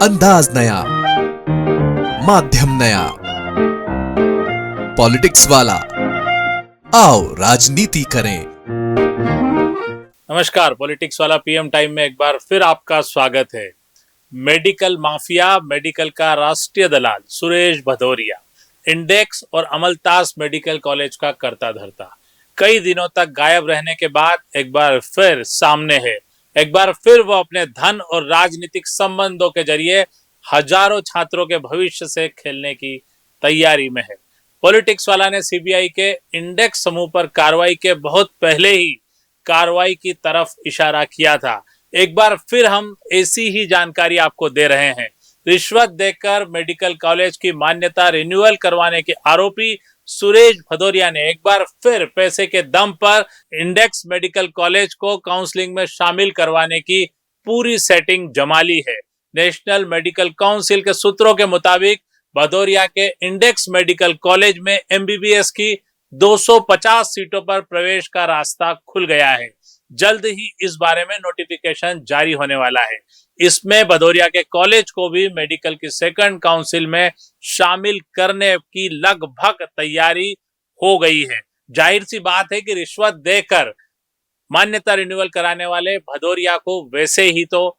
अंदाज नया, माध्यम नया, पॉलिटिक्स वाला, आओ राजनीति करें। नमस्कार, पॉलिटिक्स वाला पीएम टाइम में एक बार फिर आपका स्वागत है। मेडिकल माफिया, मेडिकल का राष्ट्रीय दलाल सुरेश भदौरिया इंडेक्स और अमलतास मेडिकल कॉलेज का करता धरता कई दिनों तक गायब रहने के बाद एक बार फिर सामने है। एक बार फिर वो अपने धन और राजनीतिक संबंधों के जरिए हजारों छात्रों के भविष्य से खेलने की तैयारी में है। पॉलिटिक्स वाला ने सीबीआई के इंडेक्स समूह पर कार्रवाई के बहुत पहले ही कार्रवाई की तरफ इशारा किया था। एक बार फिर हम ऐसी ही जानकारी आपको दे रहे हैं। रिश्वत देकर मेडिकल कॉलेज की मान्यता रिन्यूअल करवाने के आरोपी सुरेश भदौरिया ने एक बार फिर पैसे के दम पर इंडेक्स मेडिकल कॉलेज को काउंसलिंग में शामिल करवाने की पूरी सेटिंग जमा ली है। नेशनल मेडिकल काउंसिल के सूत्रों के मुताबिक भदौरिया के इंडेक्स मेडिकल कॉलेज में एमबीबीएस की 250 सीटों पर प्रवेश का रास्ता खुल गया है। जल्द ही इस बारे में नोटिफिकेशन जारी होने वाला है। इसमें भदौरिया के कॉलेज को भी मेडिकल की सेकंड काउंसिल में शामिल करने की लगभग तैयारी हो गई है। जाहिर सी बात है कि रिश्वत देकर मान्यता रिन्यूअल कराने वाले भदौरिया को वैसे ही तो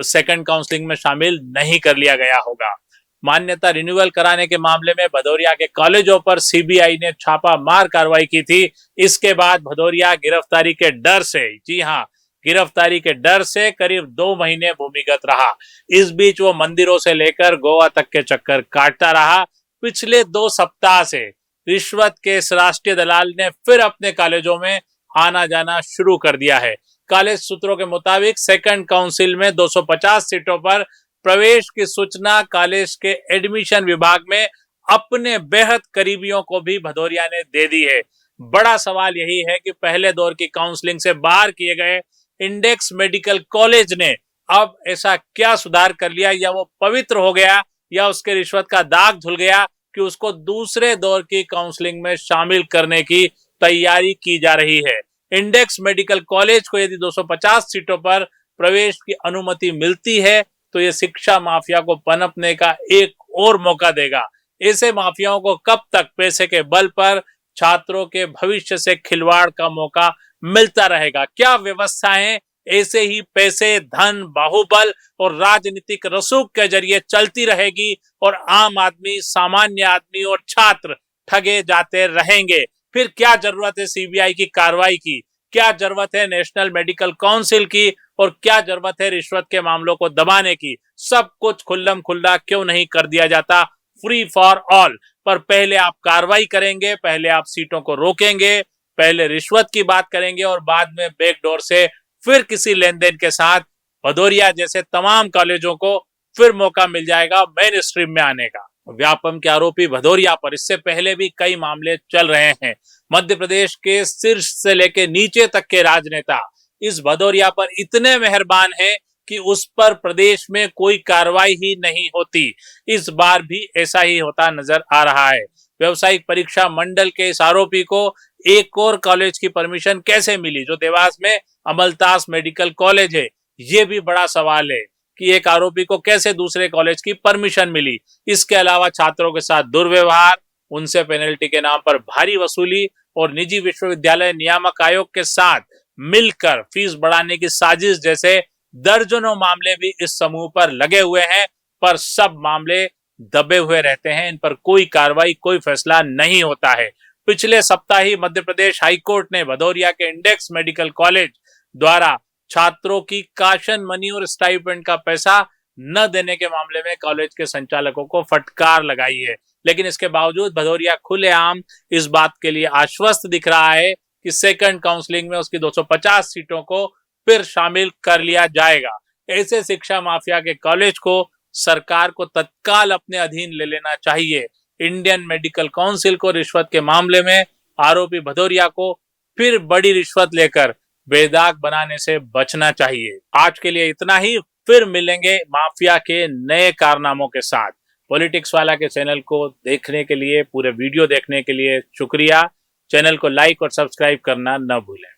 सेकंड काउंसलिंग में शामिल नहीं कर लिया गया होगा। मान्यता रिन्यूअल कराने के मामले में भदौरिया के कॉलेजों पर सीबीआई ने छापा मार कार्रवाई की थी। इसके बाद भदौरिया गिरफ्तारी के डर से, जी हां, गिरफ्तारी के डर से करीब 2 महीने भूमिगत रहा। इस बीच वो मंदिरों से लेकर गोवा तक के चक्कर काटता रहा। पिछले 2 सप्ताह से रिश्वत के इस राष्ट्रीय दलाल ने फिर अपने कॉलेजों में आना जाना शुरू कर दिया है। कॉलेज सूत्रों के मुताबिक सेकंड काउंसिल में 250 सीटों पर प्रवेश की सूचना कॉलेज के एडमिशन विभाग में अपने बेहद करीबियों को भी भदौरिया ने दे दी है। बड़ा सवाल यही है कि पहले दौर की काउंसलिंग से बाहर किए गए इंडेक्स मेडिकल कॉलेज ने अब ऐसा क्या सुधार कर लिया, या वो पवित्र हो गया, या उसके रिश्वत का दाग धुल गया कि उसको दूसरे दौर की काउंसलिंग में शामिल करने की तैयारी की जा रही है। इंडेक्स मेडिकल कॉलेज को यदि 250 सीटों पर प्रवेश की अनुमति मिलती है तो ये शिक्षा माफिया को पनपने का एक और मौका देगा। ऐसे माफियाओं को कब तक पैसे के बल पर छात्रों के भविष्य से खिलवाड़ का मौका मिलता रहेगा? क्या व्यवस्थाएं ऐसे ही पैसे, धन, बाहुबल और राजनीतिक रसूख के जरिए चलती रहेगी और आम आदमी, सामान्य आदमी और छात्र ठगे जाते रहेंगे? फिर क्या जरूरत है सीबीआई की कार्रवाई की? क्या जरूरत है नेशनल मेडिकल काउंसिल की? और क्या जरूरत है रिश्वत के मामलों को दबाने की? सब कुछ खुल्लम खुल्ला क्यों नहीं कर दिया जाता फ्री फॉर ऑल? पर पहले आप कार्रवाई करेंगे, पहले आप सीटों को रोकेंगे, पहले रिश्वत की बात करेंगे और बाद में बैकडोर से फिर किसी लेन देन के साथ भदौरिया जैसे तमाम कॉलेजों को फिर मौका मिल जाएगा मेन स्ट्रीम में आने का। व्यापम के आरोपी भदौरिया पर इससे पहले भी कई मामले चल रहे हैं। मध्य प्रदेश के शीर्ष से लेकर नीचे तक के राजनेता इस भदौरिया पर इतने मेहरबान हैं कि उस पर प्रदेश में कोई कार्रवाई ही नहीं होती। इस बार भी ऐसा ही होता नजर आ रहा है। व्यवसायिक परीक्षा मंडल के इस आरोपी को एक और कॉलेज की परमिशन कैसे मिली, जो देवास में अमलतास मेडिकल कॉलेज है? ये भी बड़ा सवाल है कि एक आरोपी को कैसे दूसरे कॉलेज की परमिशन मिली। इसके अलावा छात्रों के साथ दुर्व्यवहार, उनसे पेनल्टी के नाम पर भारी वसूली और निजी विश्वविद्यालय नियामक आयोग के साथ मिलकर फीस बढ़ाने की साजिश जैसे दर्जनों मामले भी इस समूह पर लगे हुए हैं। पर सब मामले दबे हुए रहते हैं, इन पर कोई कार्रवाई, कोई फैसला नहीं होता है। पिछले सप्ताह ही मध्य प्रदेश हाईकोर्ट ने भदौरिया के इंडेक्स मेडिकल कॉलेज द्वारा छात्रों की काशन मनी और स्टाइपेंड का पैसा न देने के मामले में कॉलेज के संचालकों को फटकार लगाई है। लेकिन इसके बावजूद भदौरिया खुलेआम इस बात के लिए आश्वस्त दिख रहा है कि सेकंड काउंसलिंग में उसकी 250 सीटों को फिर शामिल कर लिया जाएगा। ऐसे शिक्षा माफिया के कॉलेज को सरकार को तत्काल अपने अधीन ले लेना चाहिए। इंडियन मेडिकल काउंसिल को रिश्वत के मामले में आरोपी भदौरिया को फिर बड़ी रिश्वत लेकर बेदाग बनाने से बचना चाहिए। आज के लिए इतना ही, फिर मिलेंगे माफिया के नए कारनामों के साथ। पॉलिटिक्स वाला के चैनल को देखने के लिए, पूरे वीडियो देखने के लिए शुक्रिया। चैनल को लाइक और सब्सक्राइब करना न भूलें।